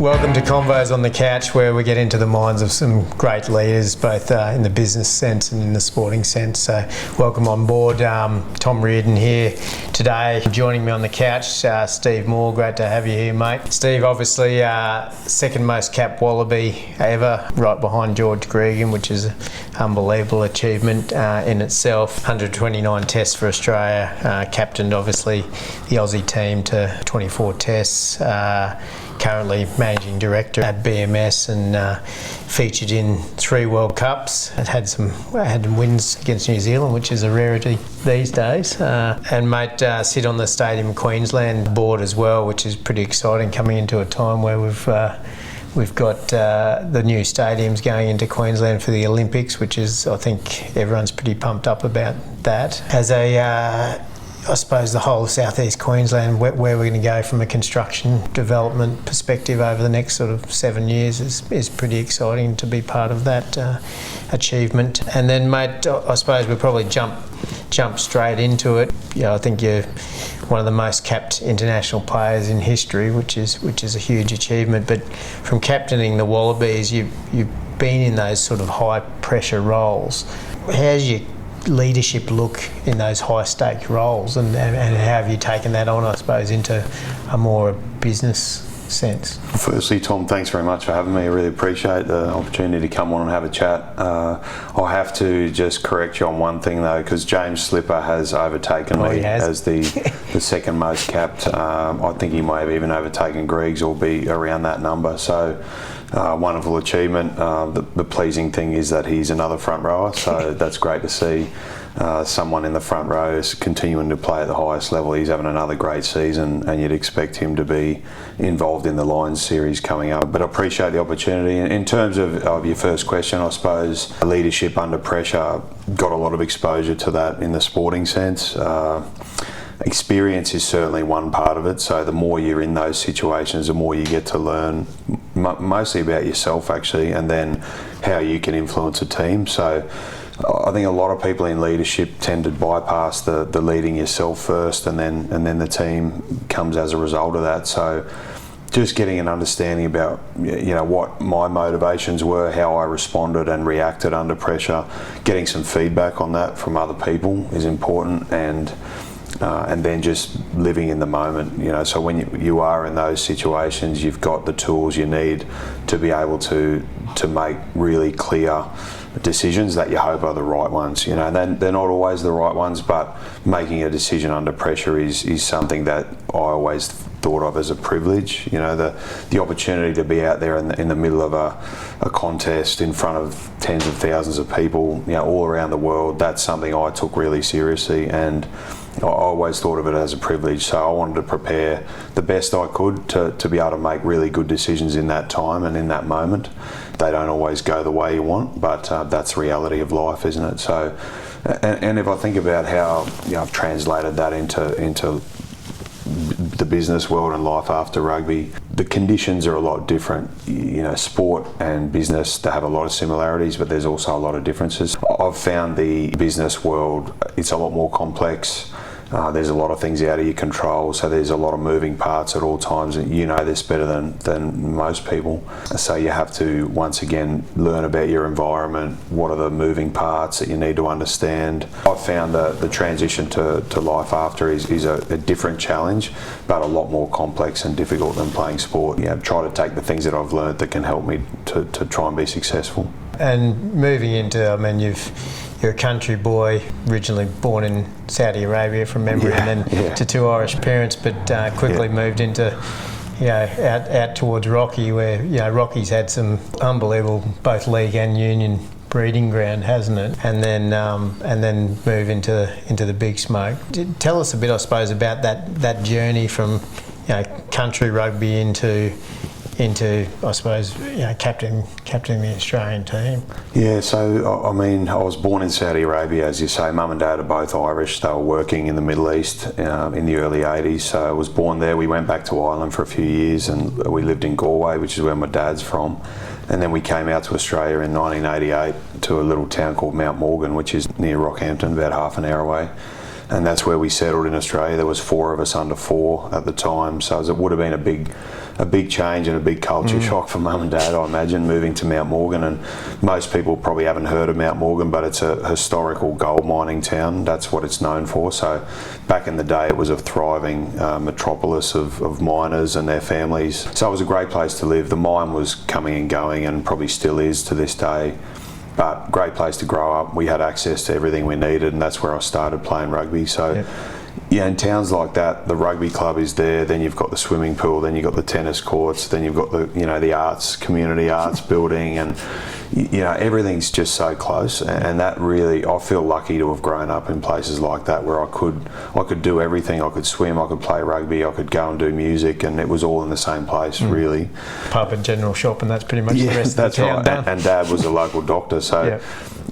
Welcome to Convos on the Couch, where we get into the minds of some great leaders, both in the business sense and in the sporting sense. So welcome on board. Tom Reardon here today. Joining me on the couch, Steve Moore. Great to have you here, mate. Steve, obviously second most capped Wallaby ever, right behind George Reardon, which is an unbelievable achievement in itself. 129 tests for Australia, captained obviously the Aussie team to 24 tests. Currently managing director at BMS and featured in 3 World Cups. It had wins against New Zealand, which is a rarity these days. And mate, sit on the Stadium Queensland board as well, which is pretty exciting, coming into a time where we've got the new stadiums going into Queensland for the Olympics, which is, I think everyone's pretty pumped up about that. As I suppose the whole of southeast Queensland, where we're going to go from a construction development perspective over the next sort of 7 years is pretty exciting to be part of that achievement. And then, mate, I suppose we'll probably jump straight into it. I think you're one of the most capped international players in history, which is a huge achievement. But from captaining the Wallabies, you've been in those sort of high pressure roles. How's your leadership look in those high stake roles, and how have you taken that on, I suppose, into a more business sense? Firstly, Tom, thanks very much for having me. I really appreciate the opportunity to come on and have a chat. I have to just correct you on one thing though, because James Slipper has overtaken me as the second most capped. I think he may have even overtaken Griggs, or be around that number. So wonderful achievement. The pleasing thing is that he's another front rower, so that's great to see. Someone in the front row is continuing to play at the highest level. He's having another great season, and you'd expect him to be involved in the Lions series coming up. But I appreciate the opportunity. In terms of your first question, I suppose leadership under pressure, got a lot of exposure to that in the sporting sense. Experience is certainly one part of it, so the more you're in those situations, the more you get to learn mostly about yourself actually, and then how you can influence a team. So I think a lot of people in leadership tend to bypass the leading yourself first, and then the team comes as a result of that. So just getting an understanding about what my motivations were, how I responded and reacted under pressure, getting some feedback on that from other people is important, and then just living in the moment. So when you are in those situations, you've got the tools you need to be able to make really clear decisions that you hope are the right ones. And they're not always the right ones, but making a decision under pressure is something that I always thought of as a privilege. The opportunity to be out there in the middle of a contest in front of tens of thousands of people, all around the world, that's something I took really seriously, and I always thought of it as a privilege. So I wanted to prepare the best I could to be able to make really good decisions in that time and in that moment. They don't always go the way you want, but that's the reality of life, isn't it? So, and if I think about how I've translated that into the business world and life after rugby, the conditions are a lot different. Sport and business, they have a lot of similarities, but there's also a lot of differences. I've found the business world, it's a lot more complex. There's a lot of things out of your control, so there's a lot of moving parts at all times, and you know this better than most people. So you have to, once again, learn about your environment. What are the moving parts that you need to understand? I've found that the transition to life after is a different challenge, but a lot more complex and difficult than playing sport. Try to take the things that I've learned that can help me to try and be successful. And moving into, you're a country boy, originally born in Saudi Arabia from memory, and then to 2 Irish parents, but quickly moved into, out towards Rocky, where Rocky's had some unbelievable both league and union breeding ground, hasn't it? And then move into the big smoke. Tell us a bit, I suppose, about that journey from country rugby into I suppose captaining the Australian team. So I was born in Saudi Arabia, as you say. Mum and Dad are both Irish. They were working in the Middle East in the early 80s, so I was born there. We went back to Ireland for a few years, and we lived in Galway, which is where my dad's from. And then we came out to Australia in 1988 to a little town called Mount Morgan, which is near Rockhampton, about half an hour away. and that's where we settled in Australia. There was 4 of us under 4 at the time, so it would have been a big change and a big culture shock for Mum and Dad, I imagine, moving to Mount Morgan. And most people probably haven't heard of Mount Morgan, but it's a historical gold mining town. That's what it's known for. So back in the day, it was a thriving metropolis of miners and their families. So it was a great place to live. The mine was coming and going, and probably still is to this day. But great place to grow up. We had access to everything we needed, and that's where I started playing rugby. So, yep. Yeah, in towns like that, the rugby club is there. Then you've got the swimming pool. Then you've got the tennis courts. Then you've got the arts, community arts building, and everything's just so close. And that really, I feel lucky to have grown up in places like that where I could do everything. I could swim. I could play rugby. I could go and do music, and it was all in the same place, really. Pub and general shop, and that's pretty much the rest of the town. That's right. And Dad was a local doctor, so. Yep.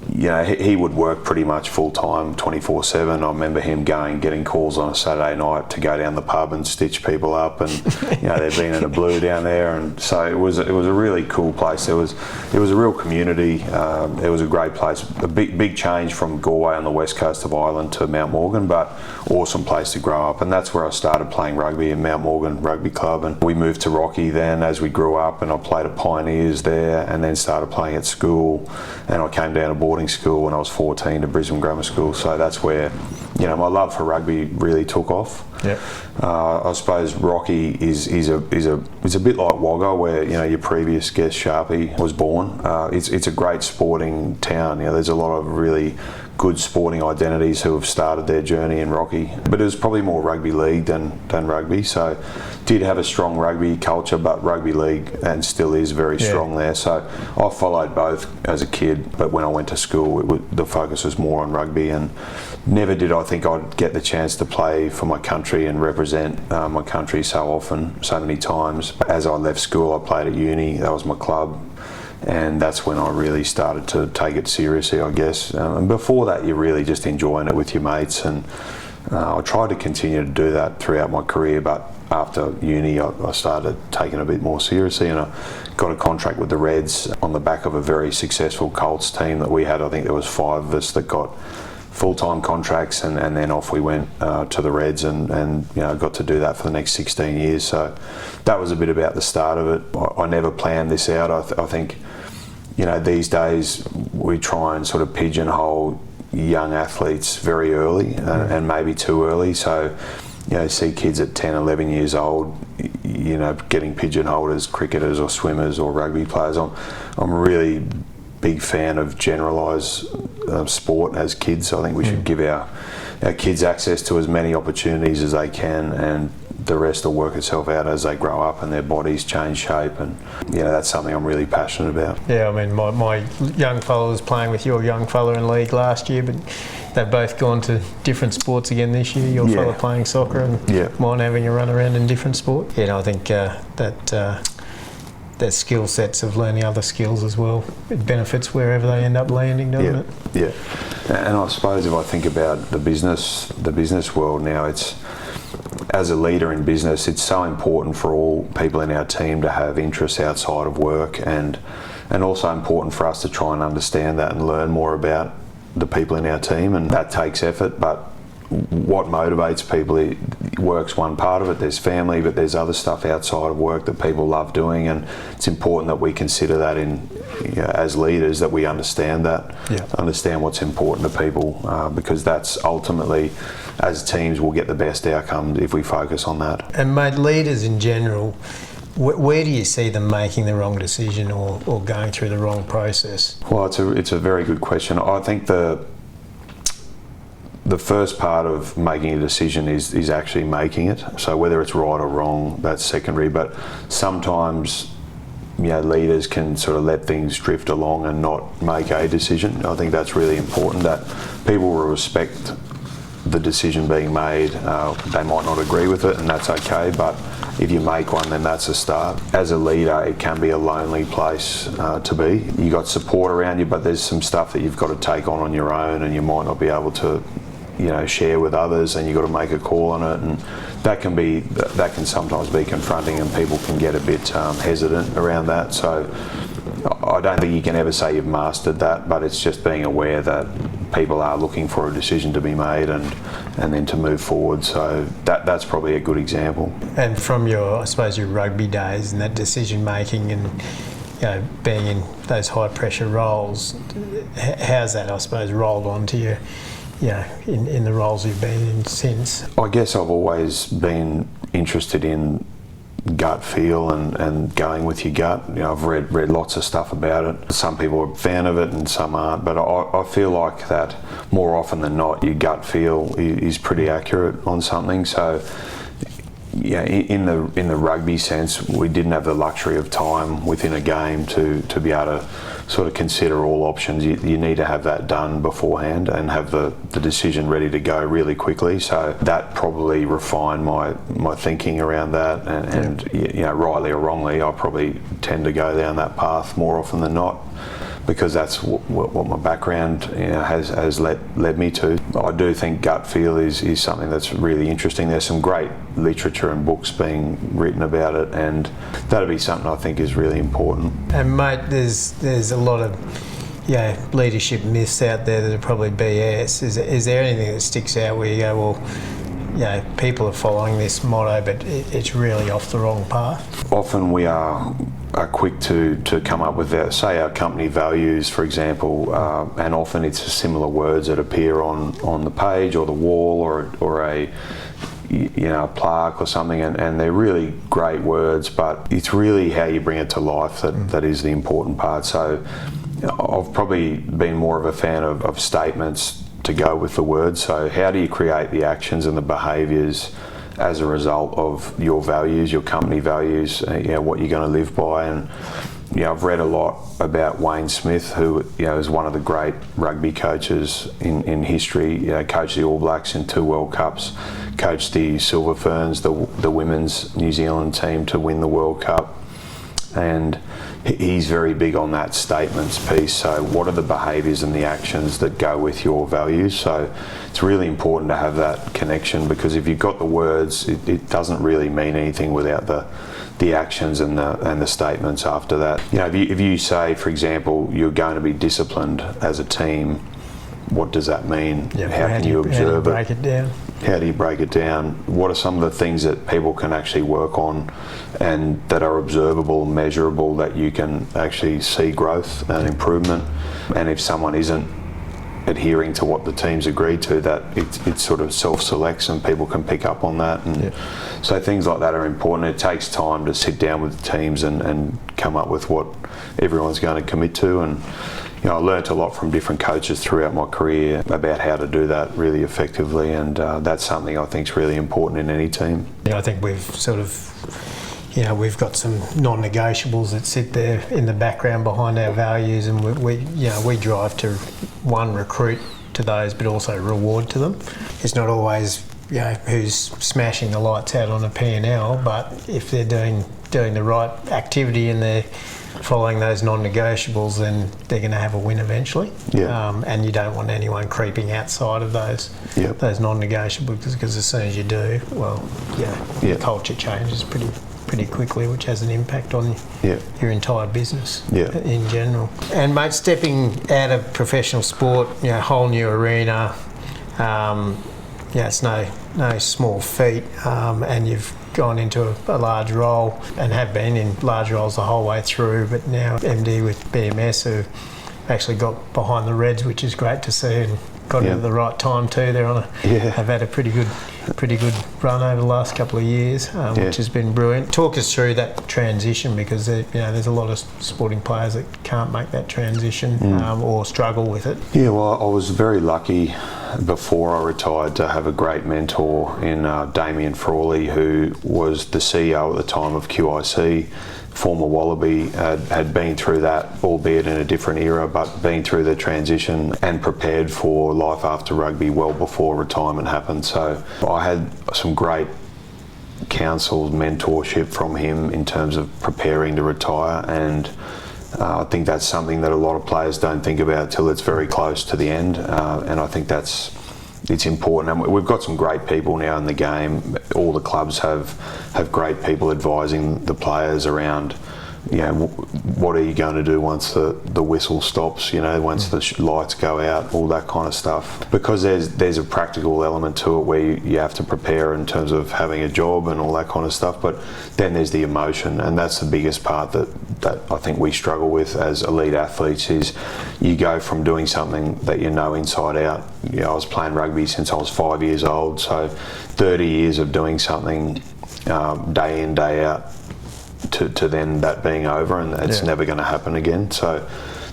He would work pretty much full time, 24/7. I remember him getting calls on a Saturday night to go down the pub and stitch people up, and there'd been in a blue down there, and so it was a really cool place. It was a real community. It was a great place. A big change from Galway on the west coast of Ireland to Mount Morgan, but awesome place to grow up. And that's where I started playing rugby in Mount Morgan Rugby Club. And we moved to Rocky then as we grew up, and I played at Pioneers there, and then started playing at school. And I came down to boarding school when I was 14 to Brisbane Grammar School. So that's where my love for rugby really took off. Yep. I suppose Rocky is a bit like Wagga, where your previous guest Sharpie was born. It's a great sporting town. There's a lot of really good sporting identities who have started their journey in Rocky, but it was probably more rugby league than rugby. So did have a strong rugby culture, but rugby league and still is very strong there. So I followed both as a kid, but when I went to school, the focus was more on rugby, and never did I think I'd get the chance to play for my country and represent my country so often, so many times. As I left school, I played at uni. That was my club. And that's when I really started to take it seriously, I guess. And before that, you're really just enjoying it with your mates. And I tried to continue to do that throughout my career, but after uni, I started taking it a bit more seriously, and I got a contract with the Reds on the back of a very successful Colts team that we had. I think there was 5 of us that got full-time contracts, and then off we went to the Reds, and got to do that for the next 16 years. So that was a bit about the start of it. I never planned this out. I think these days we try and sort of pigeonhole young athletes very early, and maybe too early. So see kids at 10, 11 years old, getting pigeonholed as cricketers or swimmers or rugby players. I'm a really big fan of generalised sport as kids. I think we should give our kids access to as many opportunities as they can, and the rest will work itself out as they grow up and their bodies change shape. And that's something I'm really passionate about. Yeah, I mean, my young fella was playing with your young fella in league last year, but they've both gone to different sports again this year. Your fella playing soccer, and mine having a run around in different sport. I think that their skill sets of learning other skills as well, it benefits wherever they end up landing, doesn't it? Yeah. And I suppose if I think about the business world now, it's, as a leader in business, it's so important for all people in our team to have interests outside of work, and also important for us to try and understand that and learn more about the people in our team, and that takes effort. But what motivates people, work's one part of it. There's family, but there's other stuff outside of work that people love doing, and it's important that we consider that as leaders, that we understand that, understand what's important to people, because that's ultimately, as teams, we'll get the best outcomes if we focus on that. And mate, leaders in general, where do you see them making the wrong decision or going through the wrong process? Well, it's a very good question. I think the first part of making a decision is actually making it. So whether it's right or wrong, that's secondary. But sometimes, leaders can sort of let things drift along and not make a decision. I think that's really important, that people will respect the decision being made. They might not agree with it, and that's okay. But if you make one, then that's a start. As a leader, it can be a lonely place to be. You got support around you, but there's some stuff that you've got to take on your own, and you might not be able to share with others, and you've got to make a call on it, and that can sometimes be confronting, and people can get a bit hesitant around that. So I don't think you can ever say you've mastered that, but it's just being aware that people are looking for a decision to be made and then to move forward. So that's probably a good example. And from your, I suppose, your rugby days and that decision making and being in those high pressure roles, how's that, I suppose, rolled on to you? In the roles you've been in since? I guess I've always been interested in gut feel and going with your gut. I've read lots of stuff about it. Some people are a fan of it and some aren't, but I feel like that more often than not your gut feel is pretty accurate on something. So in the rugby sense, we didn't have the luxury of time within a game to be able to sort of consider all options. You need to have that done beforehand and have the decision ready to go really quickly. So that probably refined my thinking around that. And rightly or wrongly, I probably tend to go down that path more often than not, because that's what my background has led me to. I do think gut feel is something that's really interesting. There's some great literature and books being written about it, and that'll be something I think is really important. And mate, there's a lot of leadership myths out there that are probably BS. Is there anything that sticks out where you go, well, people are following this motto, but it's really off the wrong path? Often we are quick to come up with our company values, for example, and often it's similar words that appear on the page or the wall or a plaque or something, and they're really great words, but it's really how you bring it to life that is the important part. So I've probably been more of a fan of statements to go with the words. So how do you create the actions and the behaviours as a result of your values, your company values, what you're going to live by? And I've read a lot about Wayne Smith, who is one of the great rugby coaches in history. Coached the All Blacks in 2 World Cups, coached the Silver Ferns, the women's New Zealand team, to win the World Cup, and he's very big on that statements piece. So what are the behaviours and the actions that go with your values? So it's really important to have that connection, because if you've got the words, it doesn't really mean anything without the actions and the statements after that. If you say, for example, you're going to be disciplined as a team, what does that mean? How can you observe it? How do you break it down? How do you break it down? What are some of the things that people can actually work on and that are observable, measurable, that you can actually see growth and improvement? And if someone isn't adhering to what the team's agreed to, that it sort of self-selects and people can pick up on that. And so things like that are important. It takes time to sit down with the teams and come up with what everyone's going to commit to. And I learnt a lot from different coaches throughout my career about how to do that really effectively, and that's something I think is really important in any team. I think we've sort of, we've got some non-negotiables that sit there in the background behind our values, and we drive to recruit to those, but also reward to them. It's not always who's smashing the lights out on a P&L, but if they're doing the right activity and they're following those non-negotiables, then they're going to have a win eventually. And you don't want anyone creeping outside of those non-negotiables, because as soon as you do, the culture changes pretty quickly, which has an impact on your entire business in general. And mate, stepping out of professional sport, whole new arena, it's no small feat, and you've gone into a large role and have been in large roles the whole way through, but now MD with BMS, who actually got behind the Reds, which is great to see, and got in at the right time too. They're have had a pretty good run over the last couple of years, which has been brilliant. Talk us through that transition, because there's a lot of sporting players that can't make that transition or struggle with it. Well, I was very lucky before I retired to have a great mentor in Damien Frawley, who was the CEO at the time of QIC, former Wallaby, had been through that, albeit in a different era, but been through the transition and prepared for life after rugby well before retirement happened. So I had some great counsel, mentorship from him in terms of preparing to retire, and I think that's something that a lot of players don't think about till it's very close to the end, and I think it's important. And we've got some great people now in the game. All the clubs have great people advising the players around what are you going to do once the whistle stops, once the lights go out, all that kind of stuff. Because there's a practical element to it where you have to prepare in terms of having a job and all that kind of stuff, but then there's the emotion, and that's the biggest part that I think we struggle with as elite athletes. Is you go from doing something that you know inside out. I was playing rugby since I was 5 years old, so 30 years of doing something day in, day out, to then that being over, and it's never going to happen again. So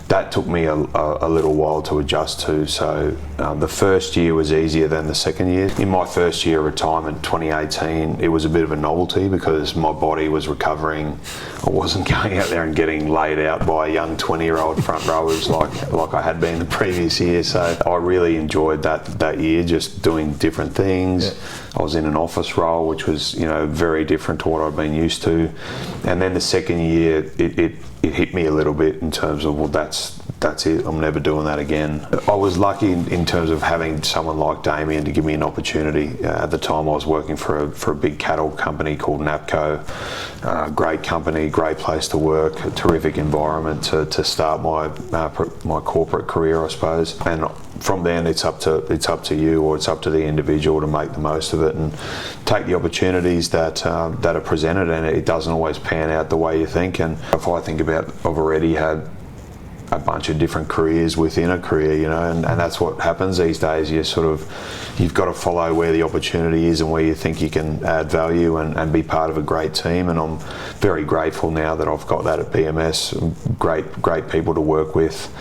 that took me a little while to adjust to. So the first year was easier than the second year. In my first year of retirement, 2018, it was a bit of a novelty because my body was recovering. I wasn't going out there and getting laid out by young 20-year-old front rowers like I had been the previous year. So I really enjoyed that year, just doing different things. I was in an office role, which was very different to what I'd been used to. And then the second year, it hit me a little bit in terms of, well, that's it, I'm never doing that again. I was lucky in terms of having someone like Damien to give me an opportunity. At the time I was working for a big cattle company called NAPCO. Great company, great place to work, a terrific environment to start my corporate career, I suppose. And from then it's up to you, or it's up to the individual to make the most of it and take the opportunities that are presented, and it doesn't always pan out the way you think. And if I think about, I've already had a bunch of different careers within a career, and that's what happens these days. You've got to follow where the opportunity is and where you think you can add value and be part of a great team. And I'm very grateful now that I've got that at BMS. Great people to work with,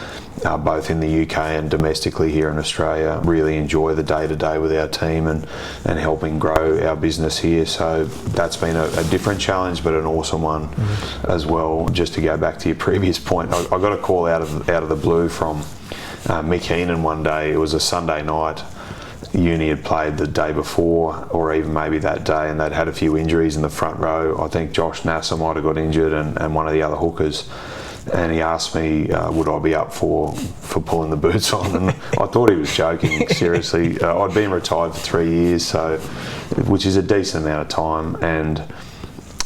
both in the UK and domestically here in Australia. Really enjoy the day-to-day with our team and helping grow our business here. So that's been a different challenge, but an awesome one as well. Just to go back to your previous point, I got a call out of the blue from Mick Heenan one day. It was a Sunday night. Uni had played the day before, or even maybe that day, and they'd had a few injuries in the front row. I think Josh Nasser might have got injured, and one of the other hookers. And he asked me, would I be up for pulling the boots on? And I thought he was joking, seriously. I'd been retired for 3 years, which is a decent amount of time. And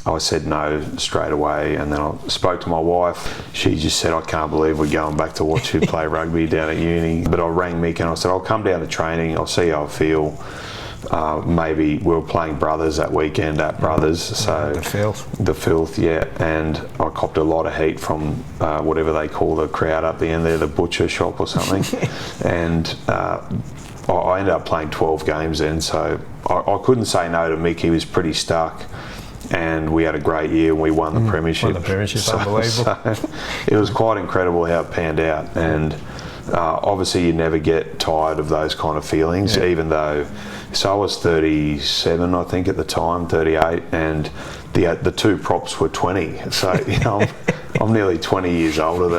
I said no straight away. And then I spoke to my wife. She just said, I can't believe we're going back to watch you play rugby down at uni. But I rang Mick and I said, I'll come down to training. I'll see how I feel. Maybe we were playing Brothers that weekend at Brothers, so the filth, yeah. And I copped a lot of heat from whatever they call the crowd up the end there, the butcher shop or something. And I ended up playing 12 games then, so I couldn't say no to Mick. He was pretty stuck, and we had a great year and we won the premiership. Unbelievable. So it was quite incredible how it panned out. And obviously you never get tired of those kind of feelings, even though. So I was 37, I think, at the time, 38, and the two props were 20. So I'm nearly 20 years older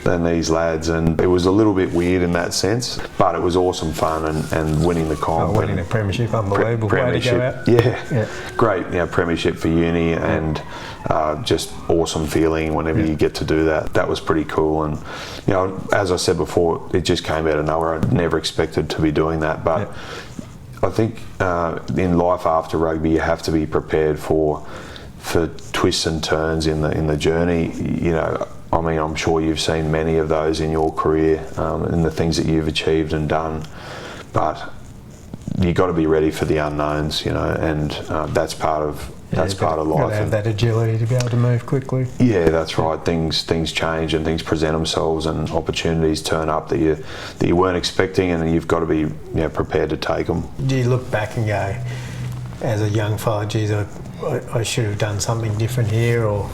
than these lads, and it was a little bit weird in that sense, but it was awesome fun and winning the comp. Winning the premiership, unbelievable. Premiership, way to go out. Yeah. Great, premiership for uni, and just awesome feeling whenever you get to do that. That was pretty cool, and as I said before, it just came out of nowhere. I never expected to be doing that, but. I think in life after rugby, you have to be prepared for twists and turns in the journey. I mean, I'm sure you've seen many of those in your career, in the things that you've achieved and done. But you've got to be ready for the unknowns, and that's part of life. Got to have that agility to be able to move quickly. Yeah, that's right. Things change and things present themselves, and opportunities turn up that you weren't expecting, and you've got to be prepared to take them. Do you look back and go, as a young fella, geez, I should have done something different here, or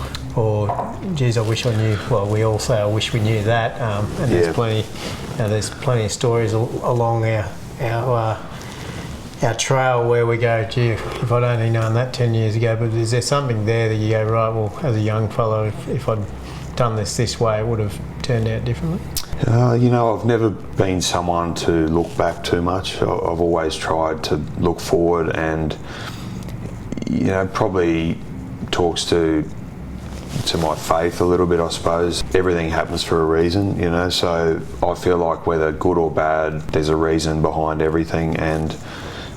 geez, I wish I knew? Well, we all say I wish we knew that, and there's plenty of stories along our trail where we go, gee, if I'd only known that 10 years ago. But is there something there that you go, right, well, as a young fellow, if I'd done this way, it would have turned out differently? I've never been someone to look back too much. I've always tried to look forward, and probably talks to my faith a little bit, I suppose. Everything happens for a reason, so I feel like whether good or bad, there's a reason behind everything, and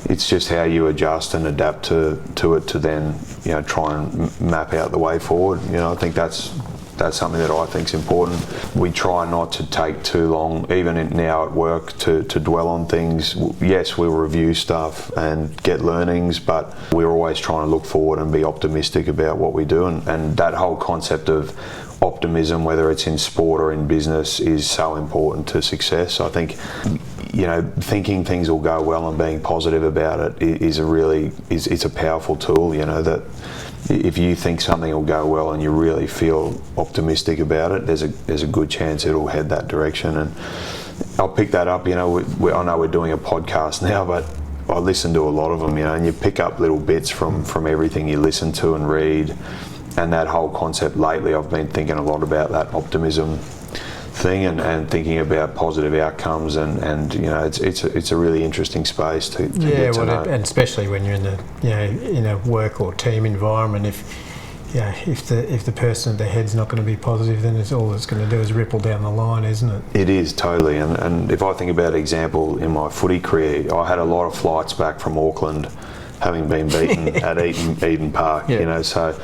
it's just how you adjust and adapt to it to then try and map out the way forward. I think that's that's something that I think is important. We try not to take too long, even now at work, to dwell on things. Yes, we'll review stuff and get learnings, but we're always trying to look forward and be optimistic about what we do, and that whole concept of optimism, whether it's in sport or in business, is so important to success. I think, thinking things will go well and being positive about it is a powerful tool. That if you think something will go well and you really feel optimistic about it, there's a good chance it'll head that direction. And I'll pick that up. I know we're doing a podcast now, but I listen to a lot of them. And you pick up little bits from everything you listen to and read. And that whole concept lately, I've been thinking a lot about that optimism thing and thinking about positive outcomes, and it's a really interesting space to get to know. And especially when you're in a work or team environment, if the person at the head's not going to be positive, then all it's going to do is ripple down the line, isn't it? It is, totally. And if I think about an example in my footy career, I had a lot of flights back from Auckland, having been beaten at Eden Park. So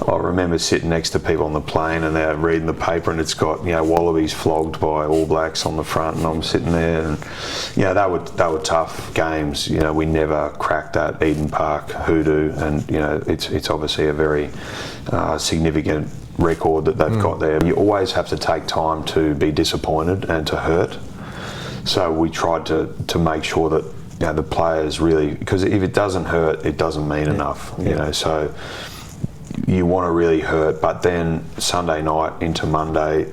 I remember sitting next to people on the plane and they're reading the paper and it's got Wallabies flogged by All Blacks on the front, and I'm sitting there, and they were tough games. We never cracked that Eden Park hoodoo, and it's obviously a very significant record that they've got there. You always have to take time to be disappointed and to hurt. So we tried to make sure that the players really, because if it doesn't hurt, it doesn't mean enough. So you want to really hurt, but then Sunday night into Monday,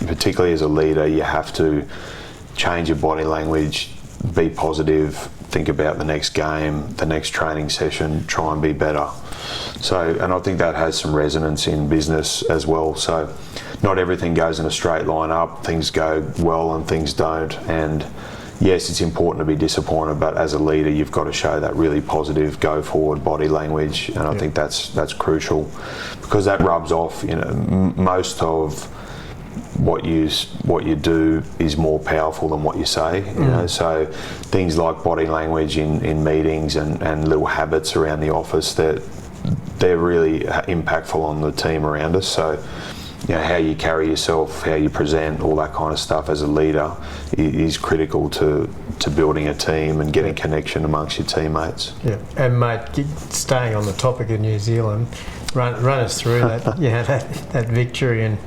particularly as a leader, you have to change your body language, be positive, think about the next game, the next training session, try and be better. So, and I think that has some resonance in business as well. So not everything goes in a straight line up, things go well and things don't, and yes, it's important to be disappointed, but as a leader, you've got to show that really positive, go forward body language, and I think that's crucial, because that rubs off. Most of what you do is more powerful than what you say. So things like body language in meetings and little habits around the office, they're really impactful on the team around us. So how you carry yourself, how you present, all that kind of stuff as a leader is critical to building a team and getting connection amongst your teammates. Yeah, and mate, staying on the topic of New Zealand, run us through that. That victory and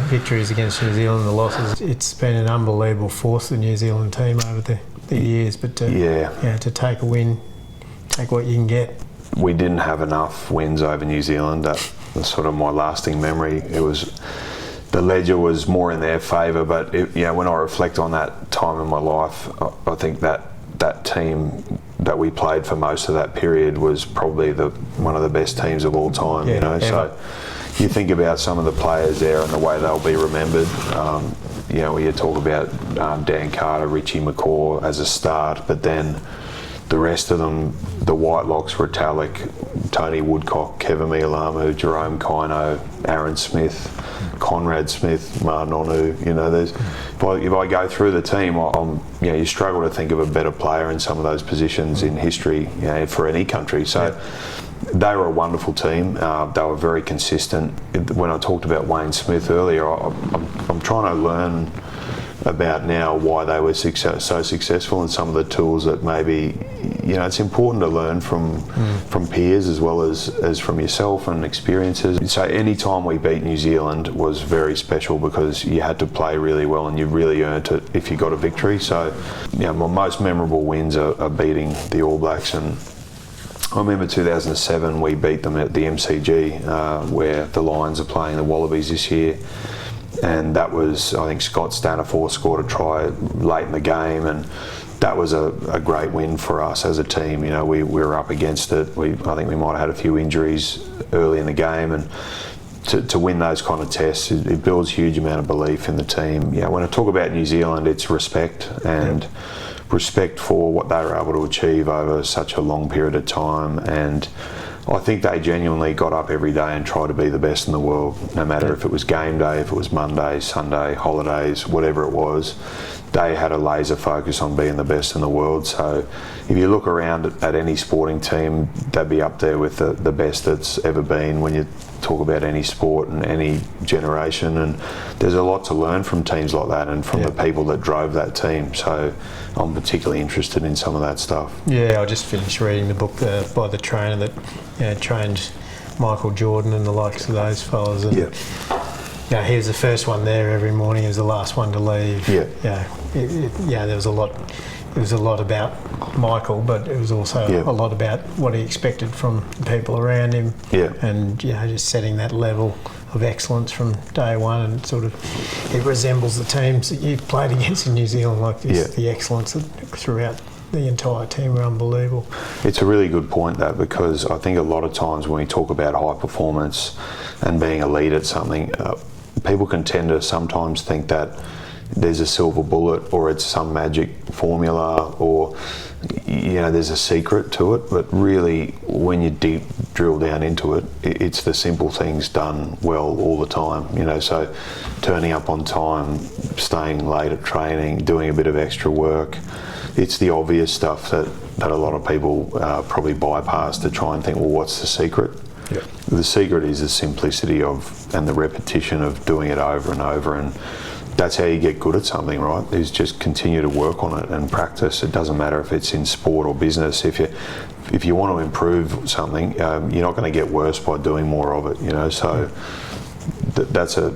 victories against New Zealand, the losses. It's been an unbelievable force, the New Zealand team over the years. But to take a win, take what you can get. We didn't have enough wins over New Zealand. That's sort of my lasting memory. The ledger was more in their favour, but when I reflect on that time in my life, I think that team that we played for most of that period was probably one of the best teams of all time. So you think about some of the players there and the way they'll be remembered. You talk about Dan Carter, Richie McCaw as a start, but then the rest of them, the Whitelocks, Retallick, Tony Woodcock, Kevin Mialamu, Jerome Kino, Aaron Smith, Conrad Smith, Marnonu. If I go through the team, you struggle to think of a better player in some of those positions in history for any country. So they were a wonderful team. They were very consistent. When I talked about Wayne Smith earlier, I'm trying to learn about now why they were so successful, and some of the tools that maybe it's important to learn from peers as well as from yourself and experiences. So any time we beat New Zealand was very special, because you had to play really well and you really earned it if you got a victory. So my most memorable wins are beating the All Blacks, and I remember 2007 we beat them at the MCG, where the Lions are playing the Wallabies this year. And that was, I think Scott Stanifor scored a try late in the game, and that was a great win for us as a team. We were up against it. I think we might have had a few injuries early in the game, and to win those kind of tests, it builds a huge amount of belief in the team. When I talk about New Zealand, it's respect, and respect for what they were able to achieve over such a long period of time. And I think they genuinely got up every day and tried to be the best in the world, no matter if it was game day, if it was Monday, Sunday, holidays, whatever it was. they had a laser focus on being the best in the world. So if you look around at any sporting team, they'd be up there with the best that's ever been when you talk about any sport and any generation. And there's a lot to learn from teams like that and from the people that drove that team. So I'm particularly interested in some of that stuff. Yeah, I just finished reading the book by the trainer that trained Michael Jordan and the likes of those fellas. And he was the first one there every morning. He was the last one to leave. There was a lot. It was a lot about Michael, but it was also a lot about what he expected from the people around him. And just setting that level of excellence from day one, and sort of it resembles the teams that you've played against in New Zealand. Like this, the excellence throughout the entire team were unbelievable. It's a really good point, that, because I think a lot of times when we talk about high performance and being a lead at something, people can tend to sometimes think that there's a silver bullet or it's some magic formula or there's a secret to it, but really when you deep drill down into it, it's the simple things done well all the time. So turning up on time, staying late at training, doing a bit of extra work. It's the obvious stuff that a lot of people probably bypass to try and think, well, what's the secret? The secret is the simplicity and the repetition of doing it over and over, and that's how you get good at something, right? Is just continue to work on it and practice. It doesn't matter if it's in sport or business. If you want to improve something, you're not going to get worse by doing more of it. So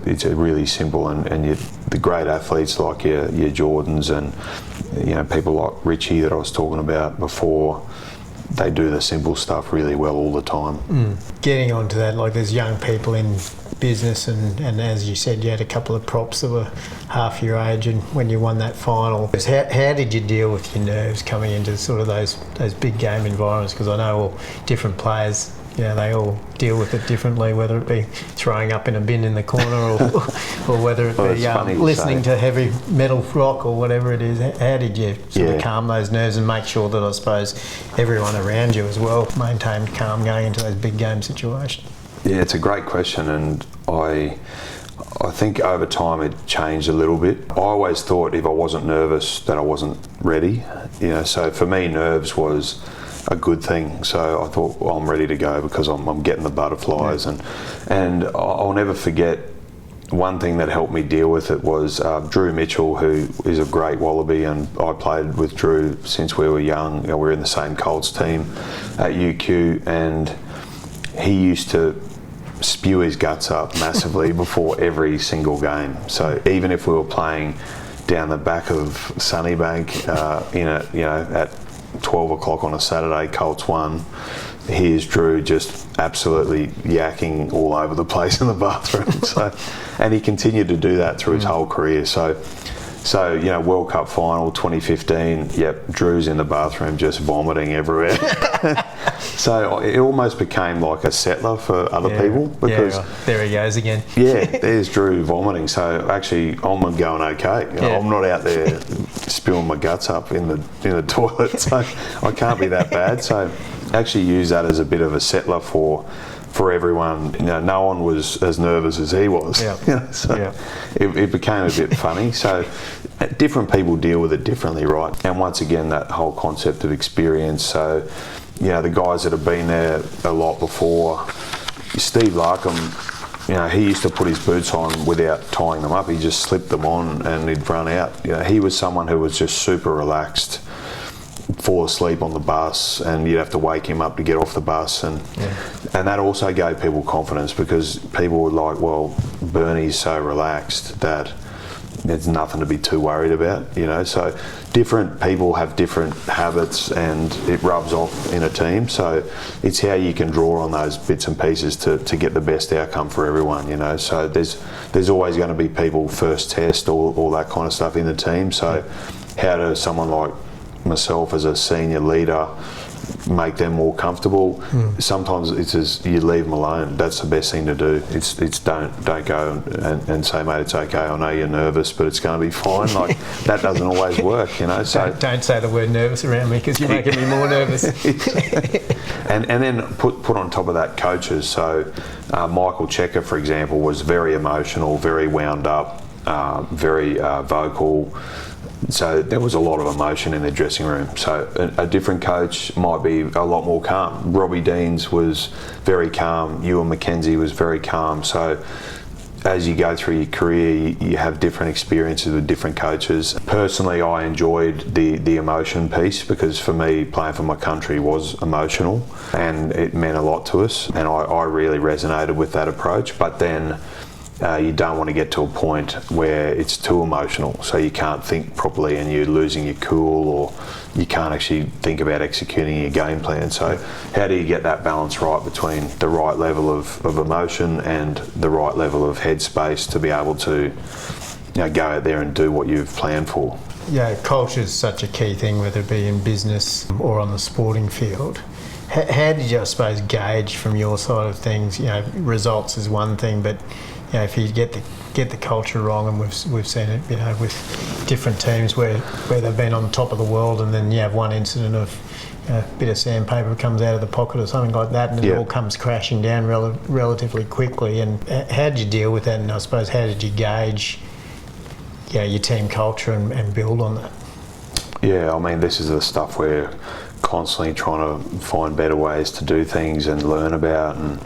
it's a really simple, and the great athletes like your Jordans and people like Richie that I was talking about before, they do the simple stuff really well all the time. Getting onto that, like there's young people in business, and as you said, you had a couple of props that were half your age, and when you won that final, how did you deal with your nerves coming into sort of those big game environments? Because I know all different players, they all deal with it differently, whether it be throwing up in a bin in the corner or whether it be listening to heavy metal rock or whatever it is. How did you sort of calm those nerves and make sure that, I suppose, everyone around you as well maintained calm going into those big game situations? Yeah, it's a great question, and I think over time it changed a little bit. I always thought if I wasn't nervous that I wasn't ready. So for me, nerves was a good thing. So I thought, well, I'm ready to go because I'm getting the butterflies, and I'll never forget. One thing that helped me deal with it was Drew Mitchell, who is a great Wallaby, and I played with Drew since we were young. We were in the same Colts team at UQ, and he used to spew his guts up massively before every single game. So even if we were playing down the back of Sunnybank at 12 o'clock on a Saturday, Colts won, here's Drew just absolutely yakking all over the place in the bathroom. And he continued to do that through his whole career. So World Cup final 2015, Drew's in the bathroom just vomiting everywhere. So it almost became like a settler for other people, because there he goes again. There's Drew vomiting. So actually, I'm going okay. I'm not out there spewing my guts up in the toilet. So I can't be that bad. So actually use that as a bit of a settler for everyone. No one was as nervous as he was. It became a bit funny. So different people deal with it differently, right? And once again, that whole concept of experience. So the guys that have been there a lot before, Steve Larkham, he used to put his boots on without tying them up. He just slipped them on and he'd run out. He was someone who was just super relaxed, fall asleep on the bus, and you'd have to wake him up to get off the bus, and that also gave people confidence, because people were like, well, Bernie's so relaxed that there's nothing to be too worried about. So different people have different habits and it rubs off in a team. So it's how you can draw on those bits and pieces to get the best outcome for everyone. So there's always going to be people first test, all that kind of stuff in the team. So how does someone like myself as a senior leader make them more comfortable? Sometimes it's as you leave them alone. That's the best thing to do. It's don't go and say, mate, it's okay, I know you're nervous, but it's going to be fine. Like that doesn't always work, So don't say the word nervous around me, because you're making me more nervous. and then put on top of that coaches. So Michael Checker, for example, was very emotional, very wound up, very vocal. So there was a lot of emotion in the dressing room. So a different coach might be a lot more calm. Robbie Deans was very calm. Ewan McKenzie was very calm. So as you go through your career, you have different experiences with different coaches. Personally, I enjoyed the emotion piece, because for me, playing for my country was emotional and it meant a lot to us. And I really resonated with that approach. But then you don't want to get to a point where it's too emotional, so you can't think properly and you're losing your cool, or you can't actually think about executing your game plan. So how do you get that balance right between the right level of emotion and the right level of headspace to be able to go out there and do what you've planned for? Yeah, culture is such a key thing, whether it be in business or on the sporting field. How did you, I suppose, gauge from your side of things? Results is one thing, but if you get the culture wrong, and we've seen it, with different teams where they've been on top of the world, and then you have one incident of a bit of sandpaper comes out of the pocket or something like that, and it all comes crashing down relatively quickly. And how did you deal with that? And I suppose, how did you gauge your team culture and build on that? Yeah, I mean, this is the stuff we're constantly trying to find better ways to do things and learn about. And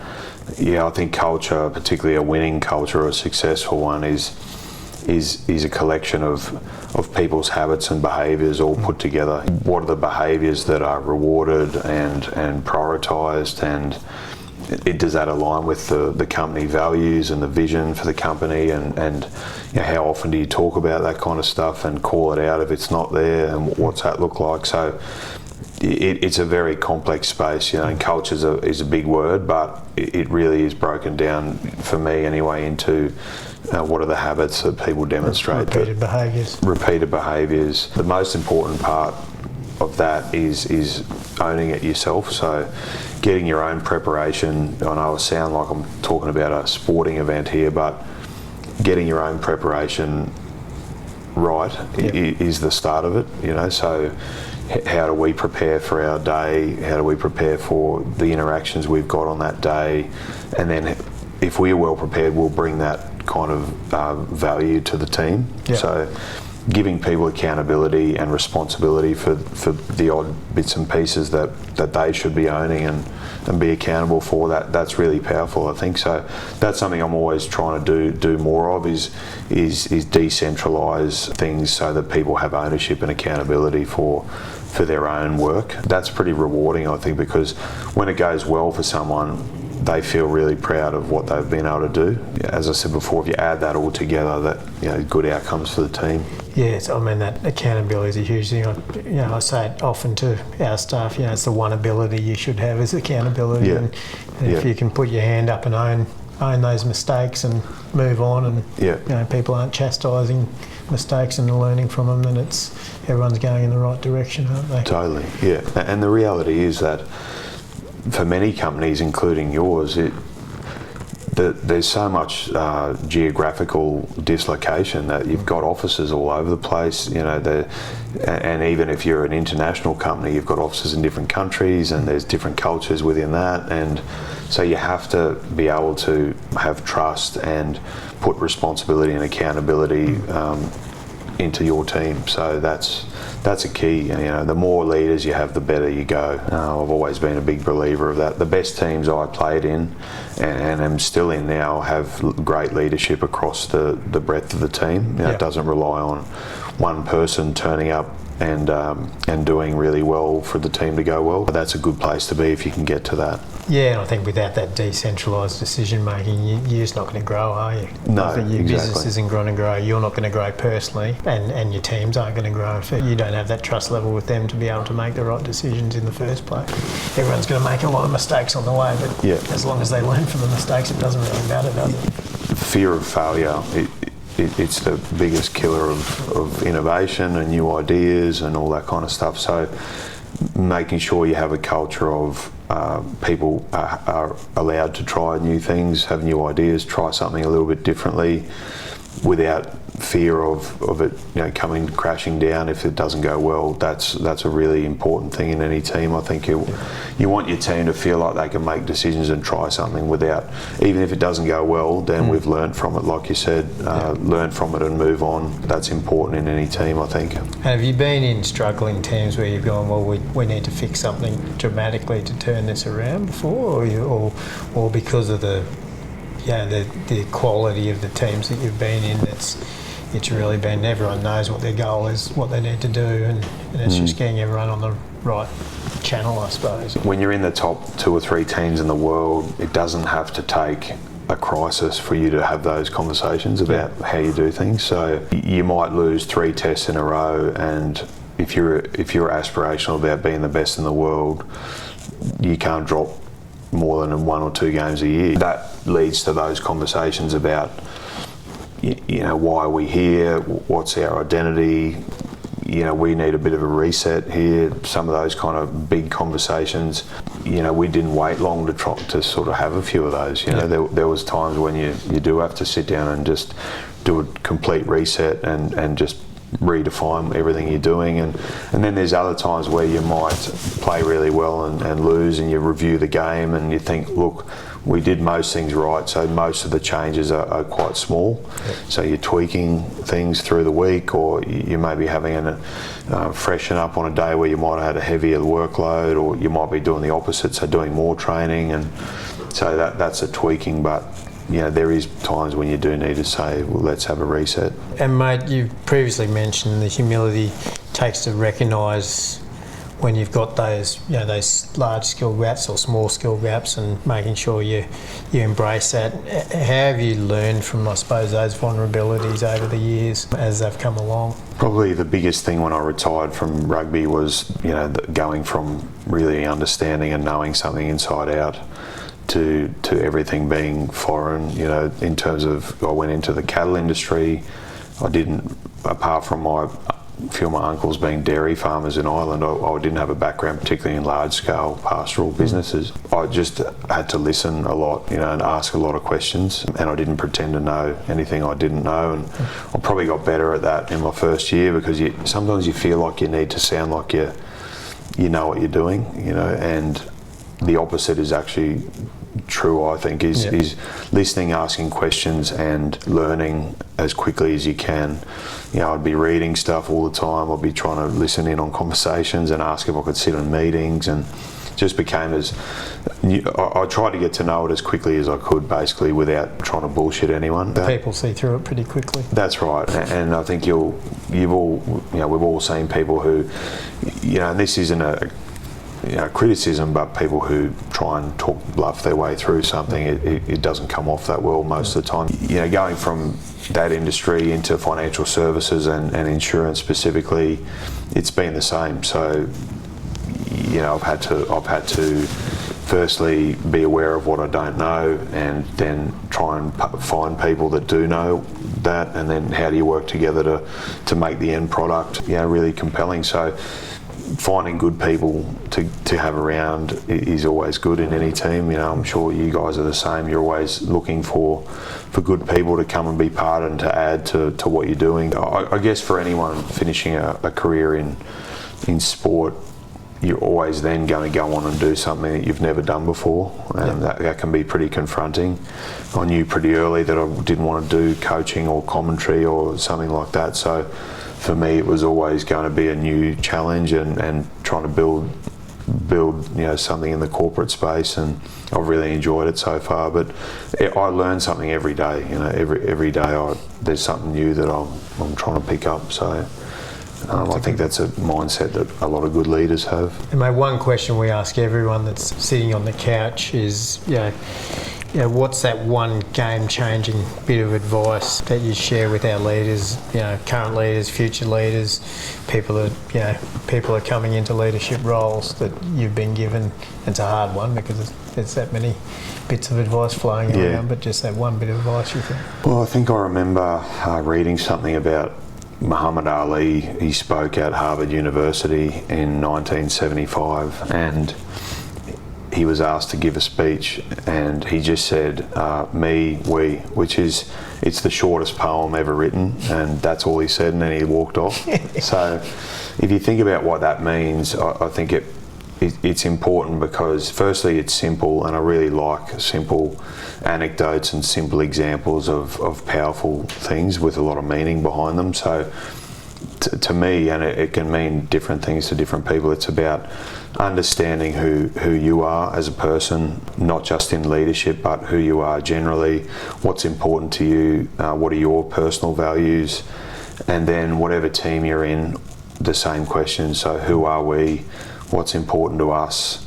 I think culture, particularly a winning culture or a successful one, is a collection of people's habits and behaviours all put together. What are the behaviours that are rewarded and prioritised, and does that align with the company values and the vision for the company, and how often do you talk about that kind of stuff and call it out if it's not there, and what's that look like? So it's a very complex space, and culture is a big word, but it really is broken down, for me anyway, into what are the habits that people demonstrate. Repeated behaviours. The most important part of that is owning it yourself. So getting your own preparation. I know I sound like I'm talking about a sporting event here, but getting your own preparation right is the start of it. So how do we prepare for our day? How do we prepare for the interactions we've got on that day? And then if we're well prepared, we'll bring that kind of value to the team. So giving people accountability and responsibility for the odd bits and pieces that they should be owning and be accountable for, that's really powerful, I think. So that's something I'm always trying to do more of, is decentralise things so that people have ownership and accountability for their own work. That's pretty rewarding, I think, because when it goes well for someone, they feel really proud of what they've been able to do. As I said before, if you add that all together, that good outcomes for the team. Yes, I mean, that accountability is a huge thing. I say it often to our staff. It's the one ability you should have is accountability. And if you can put your hand up and own those mistakes and move on, and people aren't chastising mistakes and learning from them, then everyone's going in the right direction, aren't they? Totally. Yeah, and the reality is that for many companies, including yours, there's so much geographical dislocation that you've got offices all over the place. And even if you're an international company, you've got offices in different countries, and there's different cultures within that. And so you have to be able to have trust and put responsibility and accountability into your team. So that's a key. The more leaders you have, the better you go. I've always been a big believer of that. The best teams I played in and am still in now have great leadership across the breadth of the team. It doesn't rely on one person turning up and doing really well for the team to go well. But that's a good place to be if you can get to that. Yeah, and I think without that decentralised decision making, you're just not going to grow, are you? No, your business isn't going to grow. You're not going to grow personally, and your teams aren't going to grow if you don't have that trust level with them to be able to make the right decisions in the first place. Everyone's going to make a lot of mistakes on the way, but as long as they learn from the mistakes, it doesn't really matter, does it? Fear of failure. It's the biggest killer of innovation and new ideas and all that kind of stuff. So making sure you have a culture of people are allowed to try new things, have new ideas, try something a little bit differently, without fear of it, coming crashing down if it doesn't go well. That's a really important thing in any team. I think you want your team to feel like they can make decisions and try something without, even if it doesn't go well, then we've learned from it, like you said, learn from it and move on. That's important in any team, I think. And have you been in struggling teams where you've gone, well, we need to fix something dramatically to turn this around before, or because of the quality of the teams that you've been in, it's really been, everyone knows what their goal is, what they need to do, and it's just getting everyone on the right channel, I suppose. When you're in the top 2 or 3 teams in the world, it doesn't have to take a crisis for you to have those conversations about how you do things. So you might lose 3 tests in a row, and if you're aspirational about being the best in the world, you can't drop more than 1 or 2 games a year. That leads to those conversations about, why are we here? What's our identity? We need a bit of a reset here. Some of those kind of big conversations. We didn't wait long to sort of have a few of those. There was times when you do have to sit down and just do a complete reset and just redefine everything you're doing, and then there's other times where you might play really well and lose, and you review the game and you think, look, we did most things right, so most of the changes are quite small. So you're tweaking things through the week, or you may be having a freshen up on a day where you might have had a heavier workload, or you might be doing the opposite, so doing more training, and so that's a tweaking. But there is times when you do need to say, well, let's have a reset. And mate, you previously mentioned the humility takes to recognise when you've got those large skill gaps or small skill gaps, and making sure you embrace that. How have you learned from, I suppose, those vulnerabilities over the years as they've come along? Probably the biggest thing when I retired from rugby was, going from really understanding and knowing something inside out to everything being foreign. In terms of, I went into the cattle industry. I didn't, apart from a few of my uncles being dairy farmers in Ireland, I didn't have a background particularly in large-scale pastoral businesses. I just had to listen a lot, and ask a lot of questions, and I didn't pretend to know anything I didn't know, and I probably got better at that in my first year, because sometimes you feel like you need to sound like you know what you're doing, and the opposite is actually true, I think, is listening, asking questions, and learning as quickly as you can. I'd be reading stuff all the time. I'd be trying to listen in on conversations and ask if I could sit in meetings, and just became I tried to get to know it as quickly as I could, basically, without trying to bullshit anyone. People see through it pretty quickly. That's right, and I think we've all seen people who, and this isn't a criticism, but people who try and bluff their way through something, it doesn't come off that well most of the time. Going from that industry into financial services and insurance specifically, it's been the same. So, I've had to firstly be aware of what I don't know, and then try and find people that do know that, and then how do you work together to make the end product really compelling. So finding good people to have around is always good in any team. I'm sure you guys are the same. You're always looking for good people to come and be part and to add to what you're doing. I guess for anyone finishing a career in sport, you're always then going to go on and do something that you've never done before, and that can be pretty confronting. I knew pretty early that I didn't want to do coaching or commentary or something like that, so for me it was always going to be a new challenge, and trying to build something in the corporate space, and I've really enjoyed it so far. But I learn something every day. Every day there's something new that I'm trying to pick up. So I think that's a mindset that a lot of good leaders have. And my one question we ask everyone that's sitting on the couch is, what's that one game-changing bit of advice that you share with our leaders, current leaders, future leaders, people that are coming into leadership roles that you've been given? It's a hard one because there's that many bits of advice flowing around, but just that one bit of advice, you think? Well, I think I remember reading something about Muhammad Ali. He spoke at Harvard University in 1975, and he was asked to give a speech, and he just said, me, we, which is, it's the shortest poem ever written, and that's all he said, and then he walked off. So if you think about what that means, I think it's important because firstly it's simple, and I really like simple anecdotes and simple examples of powerful things with a lot of meaning behind them. So to me, and it can mean different things to different people, it's about understanding who you are as a person, not just in leadership, but who you are generally, what's important to you, what are your personal values, and then whatever team you're in, the same question. So who are we, what's important to us,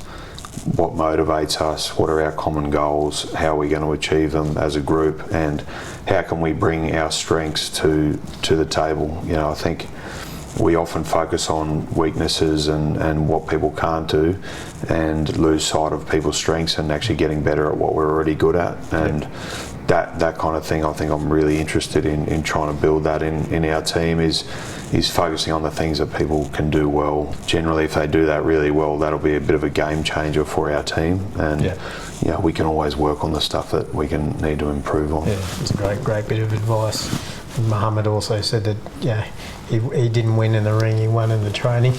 what motivates us, what are our common goals, how are we going to achieve them as a group, and how can we bring our strengths to the table. You know, I think we often focus on weaknesses and what people can't do, and lose sight of people's strengths and actually getting better at what we're already good at. And that kind of thing, I think I'm really interested in trying to build that in our team, is focusing on the things that people can do well. Generally, if they do that really well, that'll be a bit of a game changer for our team, and you know, we can always work on the stuff that we can need to improve on. Yeah, it's a great bit of advice. Muhammad also said that he didn't win in the ring, he won in the training,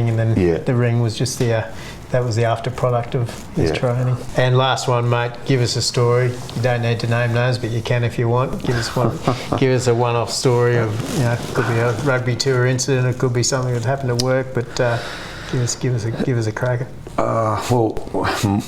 and then the ring was just that was the after product of his training. And last one, mate, give us a story. You don't need to name names, but you can if you want. Give us one. Give us a one-off story of, you know, it could be a rugby tour incident, it could be something that happened at work, but give us a cracker. Well,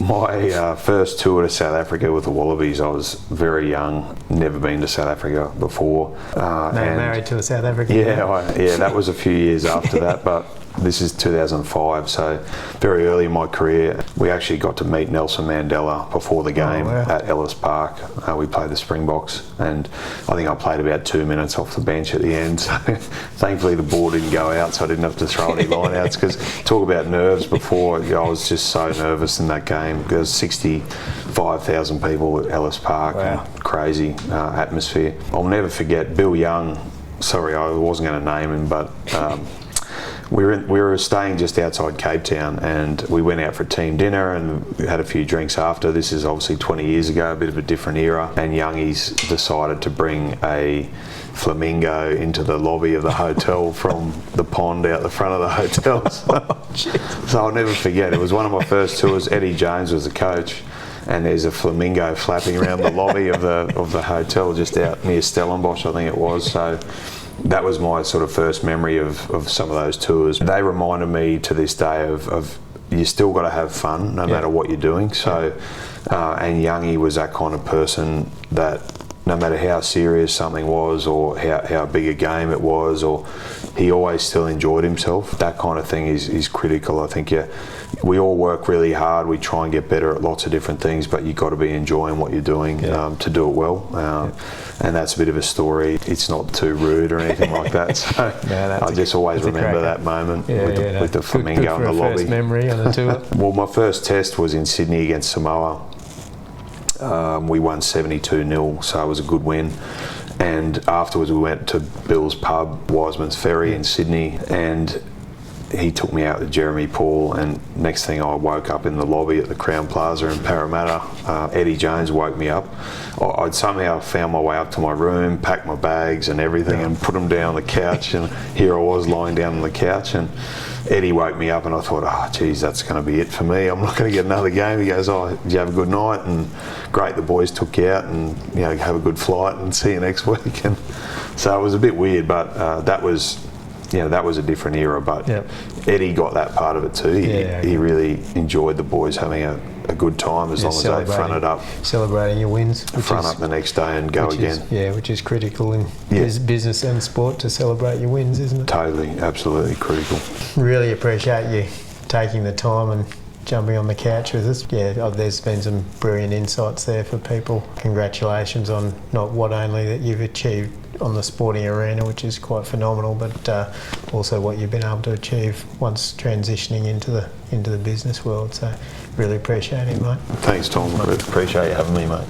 my first tour to South Africa with the Wallabies, I was very young, never been to South Africa before. And married to a South African. Yeah, that was a few years after that, but this is 2005, so very early in my career. We actually got to meet Nelson Mandela before the game at Ellis Park. We played the Springboks, and I think I played about 2 minutes off the bench at the end. So thankfully the ball didn't go out, so I didn't have to throw any line outs, because talk about nerves before, I was just so nervous in that game. There's 65,000 people at Ellis Park, and crazy atmosphere. I'll never forget Bill Young, sorry I wasn't going to name him, but we were staying just outside Cape Town, and we went out for team dinner and we had a few drinks after. This is obviously 20 years ago, a bit of a different era, and Youngies decided to bring a flamingo into the lobby of the hotel from the pond out the front of the hotel. So I'll never forget, it was one of my first tours. Eddie Jones was the coach, and there's a flamingo flapping around the lobby of the hotel just out near Stellenbosch, I think it was. So that was my sort of first memory of some of those tours. They reminded me to this day of you still got to have fun no matter what you're doing. So, and Youngie was that kind of person that no matter how serious something was, or how big a game it was, or he always still enjoyed himself. That kind of thing is critical. I think we all work really hard, we try and get better at lots of different things, but you've got to be enjoying what you're doing to do it well. And that's a bit of a story. It's not too rude or anything like that. So I just always remember that moment with the flamingo in the lobby. First memory on the tour. Well, my first test was in Sydney against Samoa. We won 72-0, so it was a good win. And afterwards we went to Bill's pub, Wiseman's Ferry in Sydney, and he took me out with Jeremy Paul, and next thing I woke up in the lobby at the Crown Plaza in Parramatta. Eddie Jones woke me up. I'd somehow found my way up to my room, packed my bags and everything, and put them down on the couch, and here I was lying down on the couch, and Eddie woke me up, and I thought, oh geez, that's going to be it for me. I'm not going to get another game. He goes, oh, did you have a good night? And great, the boys took you out, and have a good flight, and see you next week. And so it was a bit weird, but that was a different era. But Eddie got that part of it too. He really enjoyed the boys having a good time, as long as they fronted up. Celebrating your wins. Front up the next day and go again. Which is critical in business and sport, to celebrate your wins, isn't it? Totally, absolutely critical. Really appreciate you taking the time and jumping on the couch with us. There's been some brilliant insights there for people. Congratulations on not what only that you've achieved on the sporting arena, which is quite phenomenal, but also what you've been able to achieve once transitioning into the business world. So really appreciate it, mate. Thanks, Tom. I appreciate you having me, mate.